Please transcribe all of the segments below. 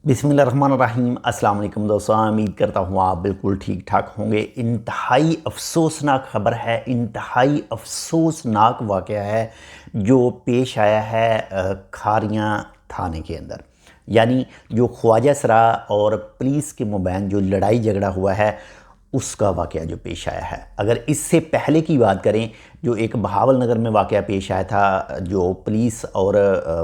बिस्मिल्लाहिर्रहमानिर्रहीम। अस्सलाम वालेकुम दोस्तों, उम्मीद करता हूँ आप बिल्कुल ठीक ठाक होंगे। इंतहाई अफसोसनाक ख़बर है, इंतहाई अफसोसनाक वाक़या है जो पेश आया है खारियां थाने के अंदर। यानी जो ख्वाजा सरा और पुलिस के मबैन जो लड़ाई झगड़ा हुआ है उसका वाक़या जो पेश आया है। अगर इससे पहले की बात करें, जो एक बहावल नगर में वाक़या पेश आया था, जो पुलिस और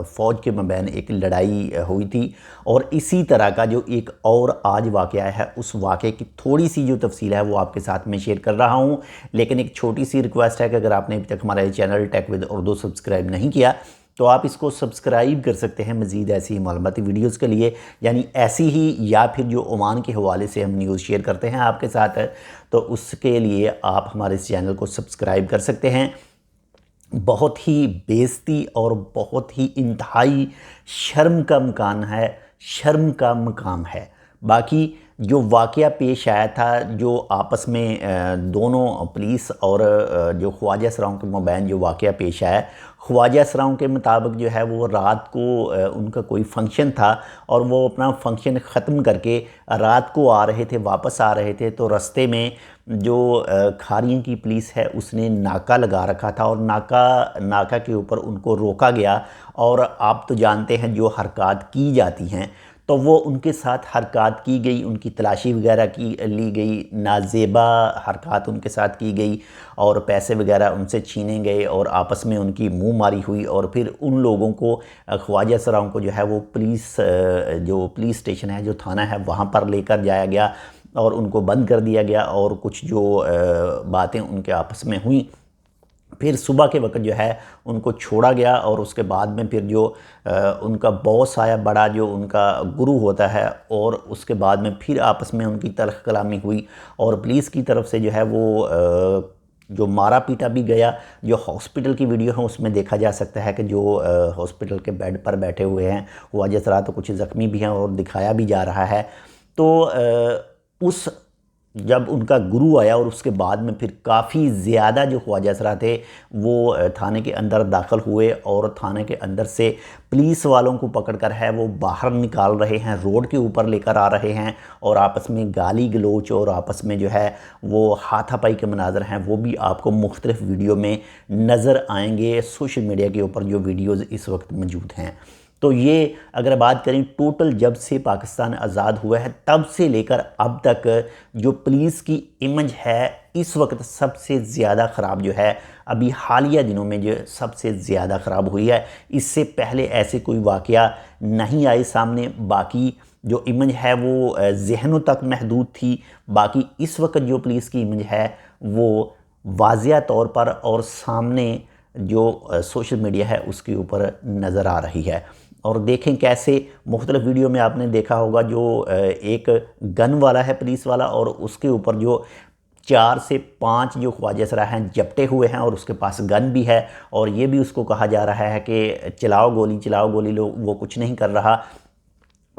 फ़ौज के मबैन एक लड़ाई हुई थी, और इसी तरह का जो एक और आज वाक़या है, उस वाक़े की थोड़ी सी जो तफसील है वो आपके साथ में शेयर कर रहा हूँ। लेकिन एक छोटी सी रिक्वेस्ट है कि अगर आपने अभी तक हमारा channel tech with Urdu subscribe नहीं किया तो आप इसको सब्सक्राइब कर सकते हैं मज़ीद ऐसी मालूमाती वीडियोज़ के लिए, यानी ऐसी ही या फिर जो ओमान के हवाले से हम न्यूज़ शेयर करते हैं आपके साथ, तो उसके लिए आप हमारे इस चैनल को सब्सक्राइब कर सकते हैं। बहुत ही बेइज्जती और बहुत ही इंतहाई शर्म का मकान है, शर्म का मकाम है। बाकी जो वाक़या पेश आया था, जो आपस में दोनों पुलिस और जो ख्वाजा सराओं के मबैन जो वाक़या पेश आया, ख्वाजा सराओं के मुताबिक जो है वो रात को उनका कोई फंक्शन था और वो अपना फंक्शन ख़त्म करके रात को आ रहे थे, वापस आ रहे थे, तो रास्ते में जो खारियों की पुलिस है उसने नाका लगा रखा था और नाका के ऊपर उनको रोका गया। और आप तो जानते हैं जो हरकत की जाती हैं, तो वो उनके साथ हरकत की गई, उनकी तलाशी वगैरह की ली गई, नाजेबा हरकत उनके साथ की गई और पैसे वगैरह उनसे छीने गए और आपस में उनकी मुंह मारी हुई। और फिर उन लोगों को, ख्वाजा सराओं को जो है वो जो पुलिस स्टेशन है, जो थाना है, वहाँ पर लेकर जाया गया और उनको बंद कर दिया गया और कुछ जो बातें उनके आपस में हुई। फिर सुबह के वक्त जो है उनको छोड़ा गया और उसके बाद में फिर जो उनका बॉस आया, बड़ा जो उनका गुरु होता है, और उसके बाद में फिर आपस में उनकी तल्ख़ कलामी हुई और पुलिस की तरफ से जो है वो जो मारा पीटा भी गया। जो हॉस्पिटल की वीडियो है उसमें देखा जा सकता है कि जो हॉस्पिटल के बेड पर बैठे हुए हैं ख्वाजा सरा, तो कुछ ज़ख्मी भी हैं और दिखाया भी जा रहा है। तो उस जब उनका गुरु आया और उसके बाद में फिर काफ़ी ज़्यादा जो ख्वाजा सरा थे वो थाने के अंदर दाखिल हुए और थाने के अंदर से पुलिस वालों को पकड़कर है वो बाहर निकाल रहे हैं, रोड के ऊपर लेकर आ रहे हैं और आपस में गाली गलोच और आपस में जो है वो हाथापाई के मनाज़र हैं, वो भी आपको मुख्तलिफ़ वीडियो में नज़र आएंगे। सोशल मीडिया के ऊपर जो वीडियोज़ इस वक्त मौजूद हैं, तो ये अगर बात करें टोटल जब से पाकिस्तान आज़ाद हुआ है तब से लेकर अब तक जो पुलिस की इमेज है इस वक्त सबसे ज़्यादा ख़राब जो है, अभी हालिया दिनों में जो सबसे ज़्यादा ख़राब हुई है। इससे पहले ऐसे कोई वाक़या नहीं आए सामने। बाकी जो इमेज है वो ज़हनों तक महदूद थी। बाकी इस वक्त जो पुलिस की इमेज है वो वाज़िया तौर पर और सामने जो सोशल मीडिया है उसके ऊपर नज़र आ रही है। और देखें कैसे मुख्तलिफ़ वीडियो में आपने देखा होगा जो एक गन वाला है पुलिस वाला और उसके ऊपर जो 4 से 5 जो ख्वाजा सरा हैं जपटे हुए हैं और उसके पास गन भी है और ये भी उसको कहा जा रहा है कि चलाओ गोली, लोग वो कुछ नहीं कर रहा।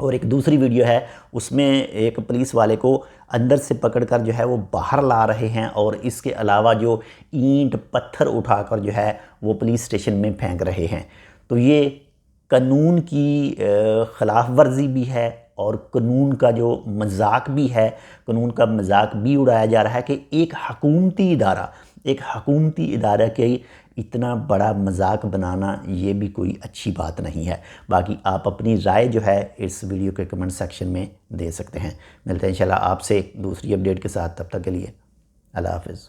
और एक दूसरी वीडियो है उसमें एक पुलिस वाले को अंदर से पकड़कर जो है वो बाहर ला रहे हैं और इसके अलावा जो ईंट पत्थर उठाकर जो है वो पुलिस स्टेशन में फेंक रहे हैं। तो ये कानून की ख़िलाफ़ वर्जी भी है और कानून का जो मजाक भी है, कानून का मजाक भी उड़ाया जा रहा है कि एक हकूमती इदारा के इतना बड़ा मजाक बनाना ये भी कोई अच्छी बात नहीं है। बाकी आप अपनी राय जो है इस वीडियो के कमेंट सेक्शन में दे सकते हैं। मिलते हैं इंशाल्लाह आपसे दूसरी अपडेट के साथ, तब तक के लिए अल्लाह हाफ़िज़।